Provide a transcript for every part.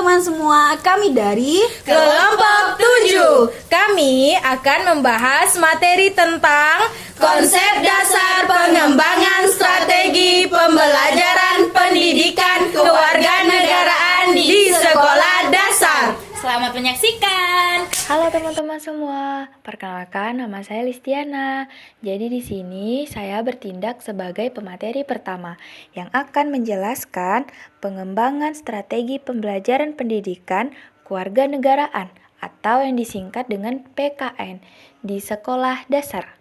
teman-teman semua, kami dari Kelompok 7. Kami akan membahas materi tentang konsep dasar pengembangan strategi pembelajaran pendidikan kewarganegaraan di sekolah dasar. Selamat menyaksikan. Halo teman-teman semua, perkenalkan nama saya Listiana. Jadi di sini saya bertindak sebagai pemateri pertama yang akan menjelaskan pengembangan strategi pembelajaran pendidikan kewarganegaraan atau yang disingkat dengan PKN di sekolah dasar.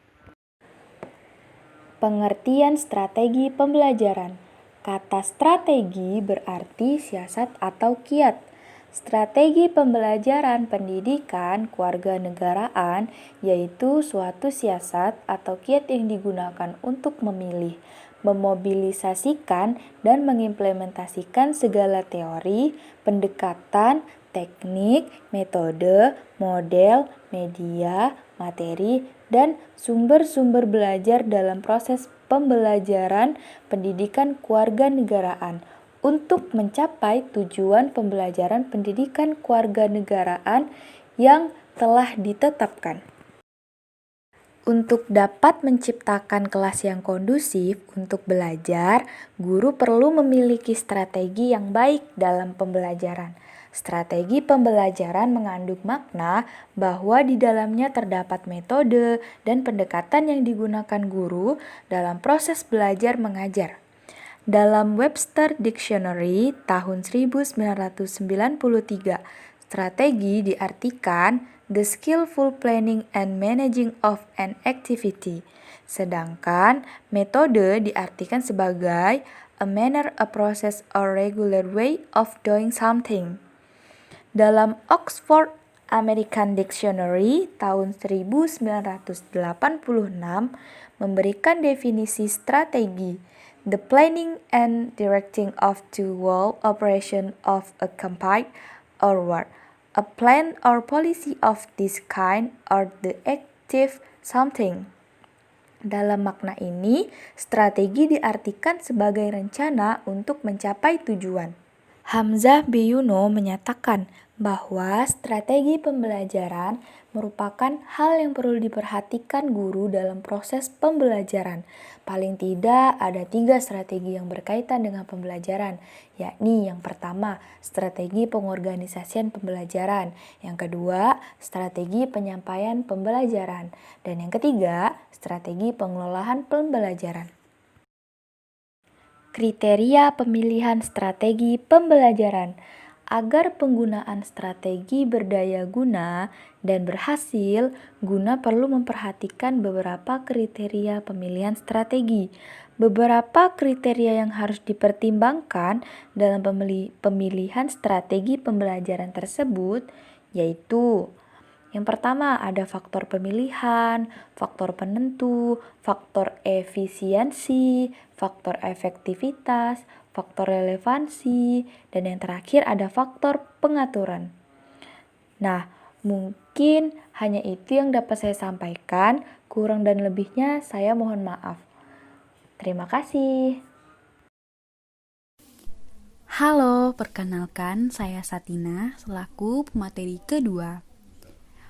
Pengertian strategi pembelajaran. Kata strategi berarti siasat atau kiat. Strategi pembelajaran pendidikan kewarganegaraan yaitu suatu siasat atau kiat yang digunakan untuk memilih, memobilisasikan, dan mengimplementasikan segala teori, pendekatan, teknik, metode, model, media, materi, dan sumber-sumber belajar dalam proses pembelajaran pendidikan kewarganegaraan untuk mencapai tujuan pembelajaran pendidikan kewarganegaraan yang telah ditetapkan. Untuk dapat menciptakan kelas yang kondusif untuk belajar, guru perlu memiliki strategi yang baik dalam pembelajaran. Strategi pembelajaran mengandung makna bahwa di dalamnya terdapat metode dan pendekatan yang digunakan guru dalam proses belajar mengajar. Dalam Webster Dictionary tahun 1993, strategi diartikan the skillful planning and managing of an activity. Sedangkan metode diartikan sebagai a manner, a process, or regular way of doing something. Dalam Oxford American Dictionary tahun 1986 memberikan definisi strategi, the planning and directing of the whole operation of a campaign or war. A plan or policy of this kind or the active something. Dalam makna ini, strategi diartikan sebagai rencana untuk mencapai tujuan. Hamzah Biyuno menyatakan bahwa strategi pembelajaran merupakan hal yang perlu diperhatikan guru dalam proses pembelajaran. Paling tidak ada 3 strategi yang berkaitan dengan pembelajaran, yakni yang pertama, strategi pengorganisasian pembelajaran, yang kedua, strategi penyampaian pembelajaran, dan yang ketiga, strategi pengelolaan pembelajaran. Kriteria pemilihan strategi pembelajaran. Agar penggunaan strategi berdaya guna dan berhasil, guna perlu memperhatikan beberapa kriteria pemilihan strategi. Beberapa kriteria yang harus dipertimbangkan dalam pemilihan strategi pembelajaran tersebut yaitu: yang pertama ada faktor pemilihan, faktor penentu, faktor efisiensi, faktor efektivitas, faktor relevansi, dan yang terakhir ada faktor pengaturan. Nah, mungkin hanya itu yang dapat saya sampaikan, kurang dan lebihnya saya mohon maaf. Terima kasih. Halo, perkenalkan saya Satina selaku pemateri kedua.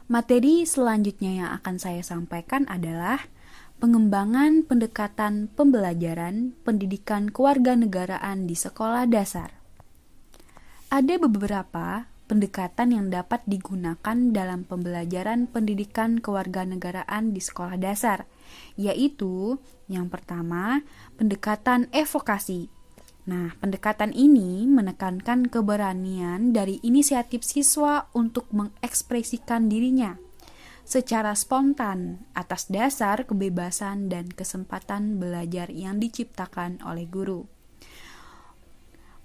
Materi selanjutnya yang akan saya sampaikan adalah pengembangan pendekatan pembelajaran pendidikan kewarganegaraan di sekolah dasar. Ada beberapa pendekatan yang dapat digunakan dalam pembelajaran pendidikan kewarganegaraan di sekolah dasar, yaitu yang pertama, pendekatan evokasi. Nah, pendekatan ini menekankan keberanian dari inisiatif siswa untuk mengekspresikan dirinya secara spontan atas dasar kebebasan dan kesempatan belajar yang diciptakan oleh guru.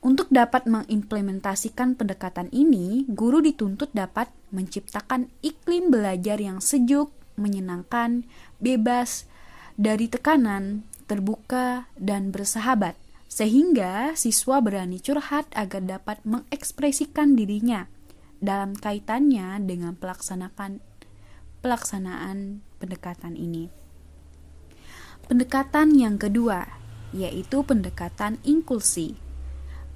Untuk dapat mengimplementasikan pendekatan ini, guru dituntut dapat menciptakan iklim belajar yang sejuk, menyenangkan, bebas dari tekanan, terbuka, dan bersahabat, sehingga siswa berani curhat agar dapat mengekspresikan dirinya dalam kaitannya dengan pelaksanaan pendekatan ini. Pendekatan yang kedua, yaitu pendekatan inklusi.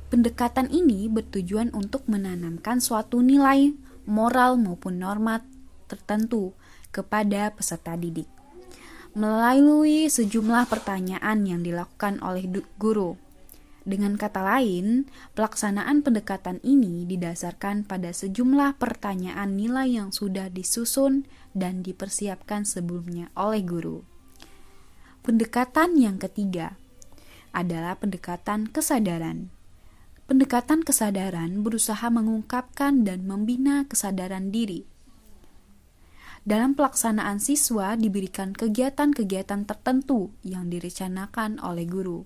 Pendekatan ini bertujuan untuk menanamkan suatu nilai moral maupun norma tertentu kepada peserta didik melalui sejumlah pertanyaan yang dilakukan oleh guru. Dengan kata lain, pelaksanaan pendekatan ini didasarkan pada sejumlah pertanyaan nilai yang sudah disusun dan dipersiapkan sebelumnya oleh guru. Pendekatan yang ketiga adalah pendekatan kesadaran. Pendekatan kesadaran berusaha mengungkapkan dan membina kesadaran diri. Dalam pelaksanaan siswa diberikan kegiatan-kegiatan tertentu yang direncanakan oleh guru.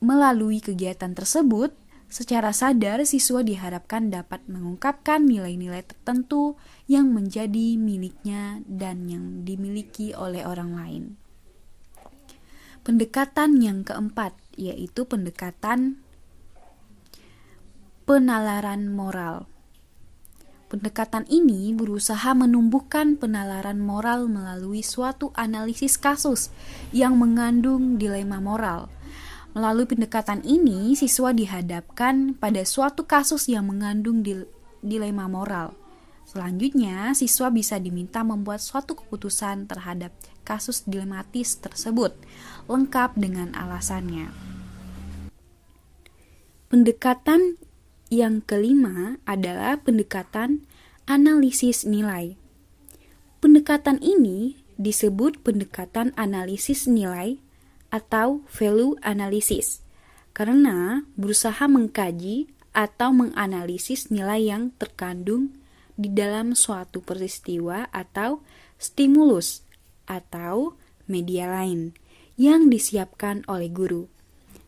Melalui kegiatan tersebut, secara sadar siswa diharapkan dapat mengungkapkan nilai-nilai tertentu yang menjadi miliknya dan yang dimiliki oleh orang lain. Pendekatan yang keempat yaitu pendekatan penalaran moral. Pendekatan ini berusaha menumbuhkan penalaran moral melalui suatu analisis kasus yang mengandung dilema moral. Melalui pendekatan ini, siswa dihadapkan pada suatu kasus yang mengandung dilema moral. Selanjutnya, siswa bisa diminta membuat suatu keputusan terhadap kasus dilematis tersebut, lengkap dengan alasannya. Pendekatan yang kelima adalah pendekatan analisis nilai. Pendekatan ini disebut pendekatan analisis nilai atau value analysis karena berusaha mengkaji atau menganalisis nilai yang terkandung di dalam suatu peristiwa atau stimulus atau media lain yang disiapkan oleh guru.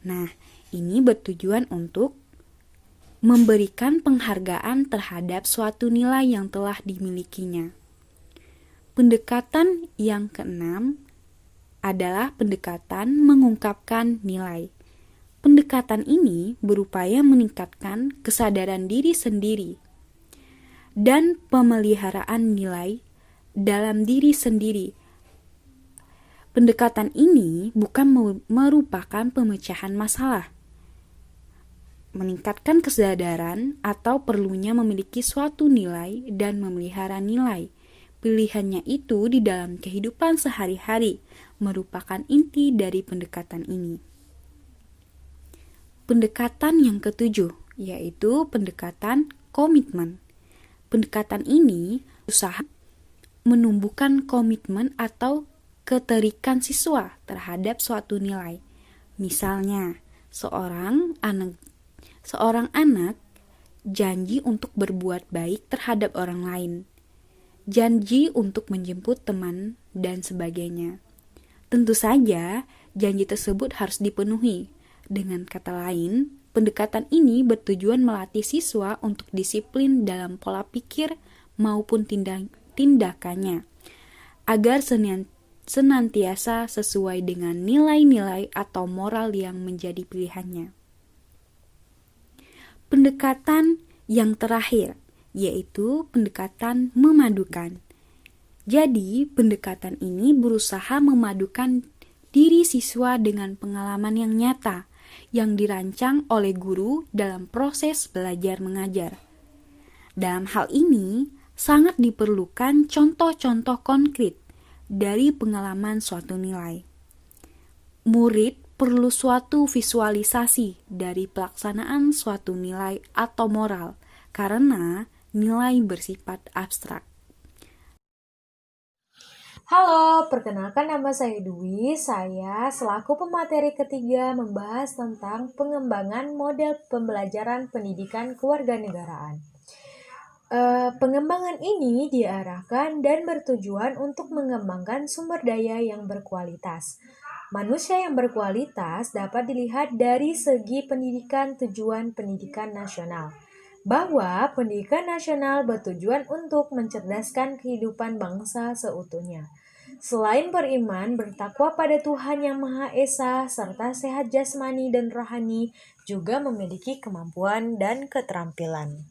Nah, ini bertujuan untuk memberikan penghargaan terhadap suatu nilai yang telah dimilikinya. Pendekatan yang keenam adalah pendekatan mengungkapkan nilai. Pendekatan ini berupaya meningkatkan kesadaran diri sendiri dan pemeliharaan nilai dalam diri sendiri. Pendekatan ini bukan merupakan pemecahan masalah, meningkatkan kesadaran atau perlunya memiliki suatu nilai dan memelihara nilai. Pilihannya itu di dalam kehidupan sehari-hari merupakan inti dari pendekatan ini. Pendekatan yang ketujuh yaitu pendekatan komitmen. Pendekatan ini berusaha menumbuhkan komitmen atau keterikan siswa terhadap suatu nilai. Misalnya, seorang anak janji untuk berbuat baik terhadap orang lain, janji untuk menjemput teman, dan sebagainya. Tentu saja, janji tersebut harus dipenuhi. Dengan kata lain, pendekatan ini bertujuan melatih siswa untuk disiplin dalam pola pikir maupun tindakannya, agar senantiasa sesuai dengan nilai-nilai atau moral yang menjadi pilihannya. Pendekatan yang terakhir yaitu pendekatan memadukan. Jadi, pendekatan ini berusaha memadukan diri siswa dengan pengalaman yang nyata yang dirancang oleh guru dalam proses belajar mengajar. Dalam hal ini, sangat diperlukan contoh-contoh konkret dari pengalaman suatu nilai. Murid perlu suatu visualisasi dari pelaksanaan suatu nilai atau moral, karena nilai bersifat abstrak. Halo, perkenalkan nama saya Dwi. Saya selaku pemateri ketiga membahas tentang pengembangan model pembelajaran pendidikan kewarganegaraan. Pengembangan ini diarahkan dan bertujuan untuk mengembangkan sumber daya yang berkualitas. Manusia yang berkualitas dapat dilihat dari segi pendidikan tujuan pendidikan nasional, bahwa pendidikan nasional bertujuan untuk mencerdaskan kehidupan bangsa seutuhnya. Selain beriman, bertakwa pada Tuhan Yang Maha Esa, serta sehat jasmani dan rohani, juga memiliki kemampuan dan keterampilan.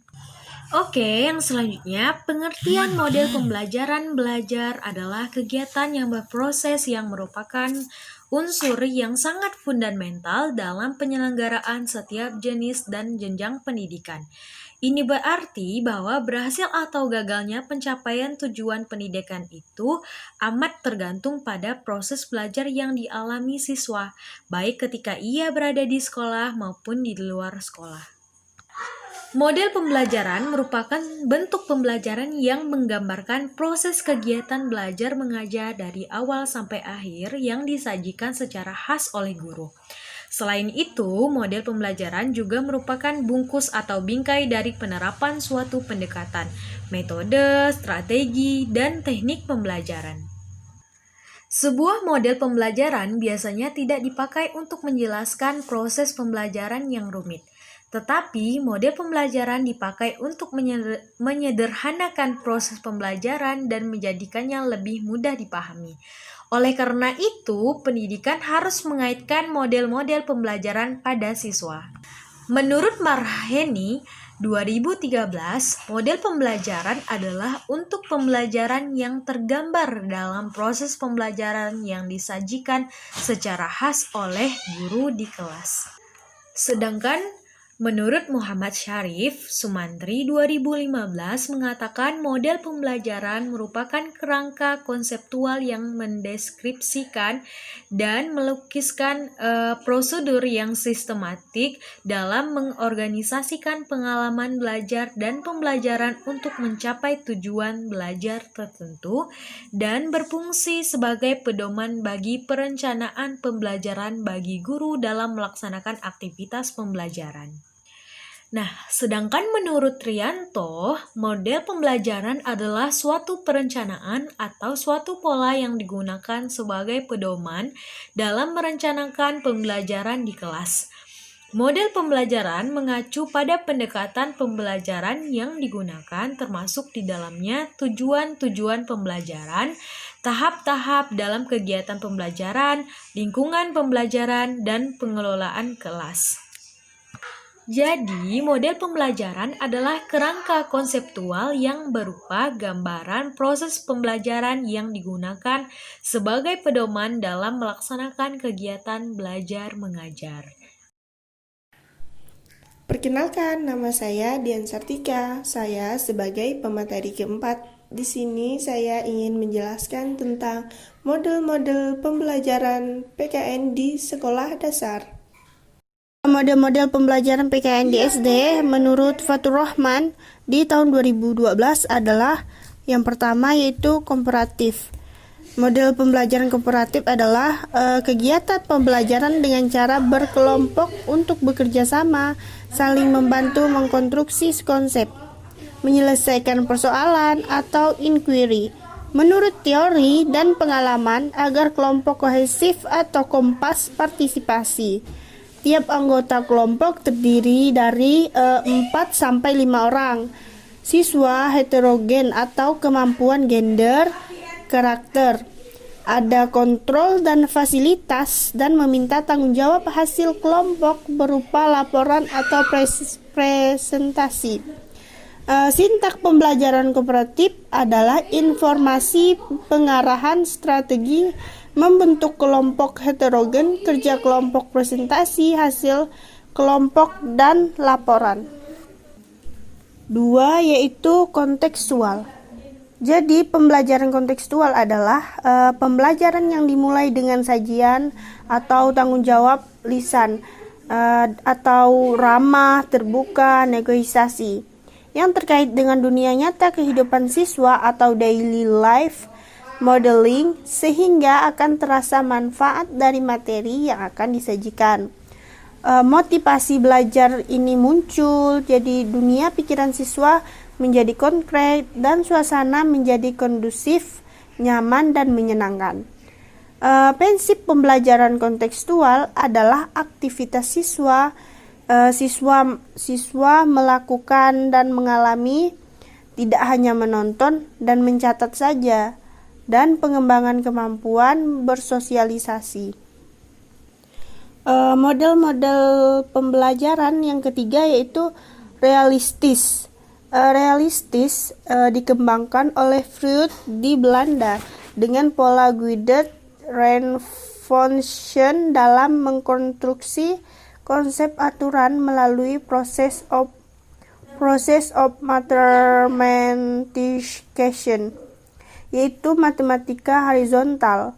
Oke, yang selanjutnya, pengertian model pembelajaran belajar adalah kegiatan yang berproses yang merupakan unsur yang sangat fundamental dalam penyelenggaraan setiap jenis dan jenjang pendidikan. Ini berarti bahwa berhasil atau gagalnya pencapaian tujuan pendidikan itu amat tergantung pada proses belajar yang dialami siswa, baik ketika ia berada di sekolah maupun di luar sekolah. Model pembelajaran merupakan bentuk pembelajaran yang menggambarkan proses kegiatan belajar mengajar dari awal sampai akhir yang disajikan secara khas oleh guru. Selain itu, model pembelajaran juga merupakan bungkus atau bingkai dari penerapan suatu pendekatan, metode, strategi, dan teknik pembelajaran. Sebuah model pembelajaran biasanya tidak dipakai untuk menjelaskan proses pembelajaran yang rumit, tetapi model pembelajaran dipakai untuk menyederhanakan proses pembelajaran dan menjadikannya lebih mudah dipahami. Oleh karena itu, pendidikan harus mengaitkan model-model pembelajaran pada siswa. Menurut Marheni, 2013, model pembelajaran adalah untuk pembelajaran yang tergambar dalam proses pembelajaran yang disajikan secara khas oleh guru di kelas. Sedangkan menurut Muhammad Syarif Sumantri 2015 mengatakan model pembelajaran merupakan kerangka konseptual yang mendeskripsikan dan melukiskan prosedur yang sistematik dalam mengorganisasikan pengalaman belajar dan pembelajaran untuk mencapai tujuan belajar tertentu dan berfungsi sebagai pedoman bagi perencanaan pembelajaran bagi guru dalam melaksanakan aktivitas pembelajaran. Nah, sedangkan menurut Trianto, model pembelajaran adalah suatu perencanaan atau suatu pola yang digunakan sebagai pedoman dalam merencanakan pembelajaran di kelas. Model pembelajaran mengacu pada pendekatan pembelajaran yang digunakan termasuk di dalamnya tujuan-tujuan pembelajaran, tahap-tahap dalam kegiatan pembelajaran, lingkungan pembelajaran, dan pengelolaan kelas. Jadi, model pembelajaran adalah kerangka konseptual yang berupa gambaran proses pembelajaran yang digunakan sebagai pedoman dalam melaksanakan kegiatan belajar mengajar. Perkenalkan, nama saya Dian Sartika. Saya sebagai pemateri keempat. Di sini saya ingin menjelaskan tentang model-model pembelajaran PKN di sekolah dasar. Model-model pembelajaran PKN di SD menurut Fatur Rahman di tahun 2012 adalah yang pertama yaitu komparatif. Model pembelajaran komparatif adalah kegiatan pembelajaran dengan cara berkelompok untuk bekerja sama, saling membantu mengkonstruksi konsep, menyelesaikan persoalan atau inquiry. Menurut teori dan pengalaman agar kelompok kohesif atau kompas partisipasi. Tiap anggota kelompok terdiri dari 4-5 orang. Siswa heterogen atau kemampuan gender, karakter. Ada kontrol dan fasilitas dan meminta tanggung jawab hasil kelompok berupa laporan atau presentasi. Sintak pembelajaran kooperatif adalah informasi, pengarahan, strategi, membentuk kelompok heterogen, kerja kelompok, presentasi, hasil kelompok, dan laporan. 2 yaitu kontekstual. Jadi pembelajaran kontekstual adalah pembelajaran yang dimulai dengan sajian atau tanggung jawab lisan atau ramah, terbuka, negosiasi yang terkait dengan dunia nyata kehidupan siswa atau daily life modeling sehingga akan terasa manfaat dari materi yang akan disajikan. Motivasi belajar ini muncul, jadi dunia pikiran siswa menjadi konkret dan suasana menjadi kondusif, nyaman, dan menyenangkan. Prinsip pembelajaran kontekstual adalah aktivitas siswa melakukan dan mengalami, tidak hanya menonton dan mencatat saja, dan pengembangan kemampuan bersosialisasi. Model-model pembelajaran yang ketiga yaitu realistis. realistis dikembangkan oleh Freud di Belanda dengan pola guided reinforcement dalam mengkonstruksi konsep aturan melalui proses of mathematication, yaitu matematika horizontal.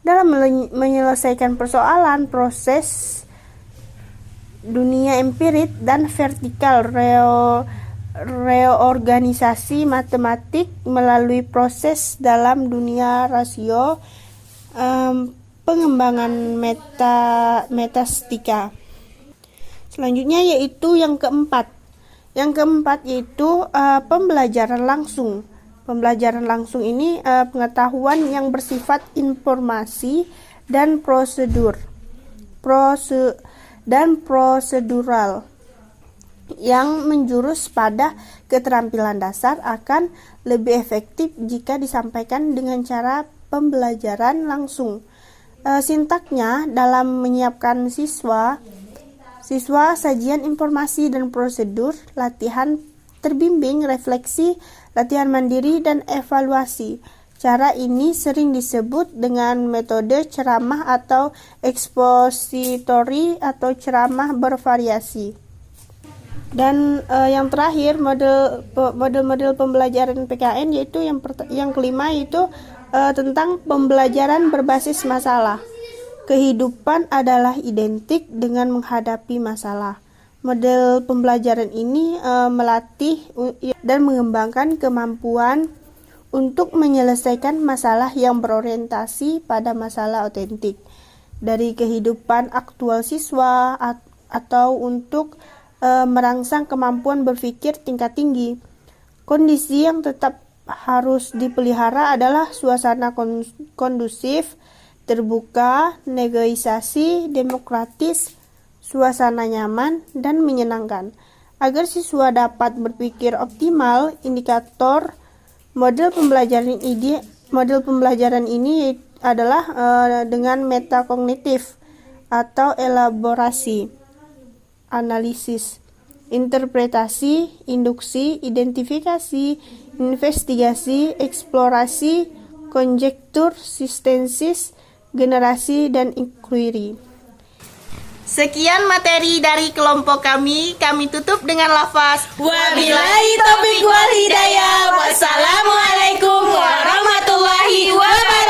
Dalam menyelesaikan persoalan, proses dunia empirik dan vertikal reorganisasi matematik melalui proses dalam dunia rasio, pengembangan metastika. Selanjutnya yaitu yang keempat. Yang keempat yaitu pembelajaran langsung. Pembelajaran langsung ini pengetahuan yang bersifat informasi dan prosedural yang menjurus pada keterampilan dasar akan lebih efektif jika disampaikan dengan cara pembelajaran langsung. Sintaknya dalam menyiapkan siswa sajian informasi dan prosedur, latihan terbimbing, refleksi, latihan mandiri, dan evaluasi. Cara ini sering disebut dengan metode ceramah atau expository atau ceramah bervariasi. Dan yang terakhir model pembelajaran PKN yaitu yang kelima yaitu tentang pembelajaran berbasis masalah. Kehidupan adalah identik dengan menghadapi masalah. Model pembelajaran ini melatih dan mengembangkan kemampuan untuk menyelesaikan masalah yang berorientasi pada masalah otentik dari kehidupan aktual siswa atau untuk merangsang kemampuan berpikir tingkat tinggi. Kondisi yang tetap harus dipelihara adalah suasana kondusif, terbuka, negosiasi, demokratis, suasana nyaman, dan menyenangkan. Agar siswa dapat berpikir optimal, indikator model pembelajaran ini adalah dengan metakognitif atau elaborasi, analisis, interpretasi, induksi, identifikasi, investigasi, eksplorasi, konjektur, sintesis, generasi, dan inquiry. Sekian materi dari kelompok kami tutup dengan lafaz Wabillahi taufiq wal hidayah. Wassalamualaikum warahmatullahi wabarakatuh.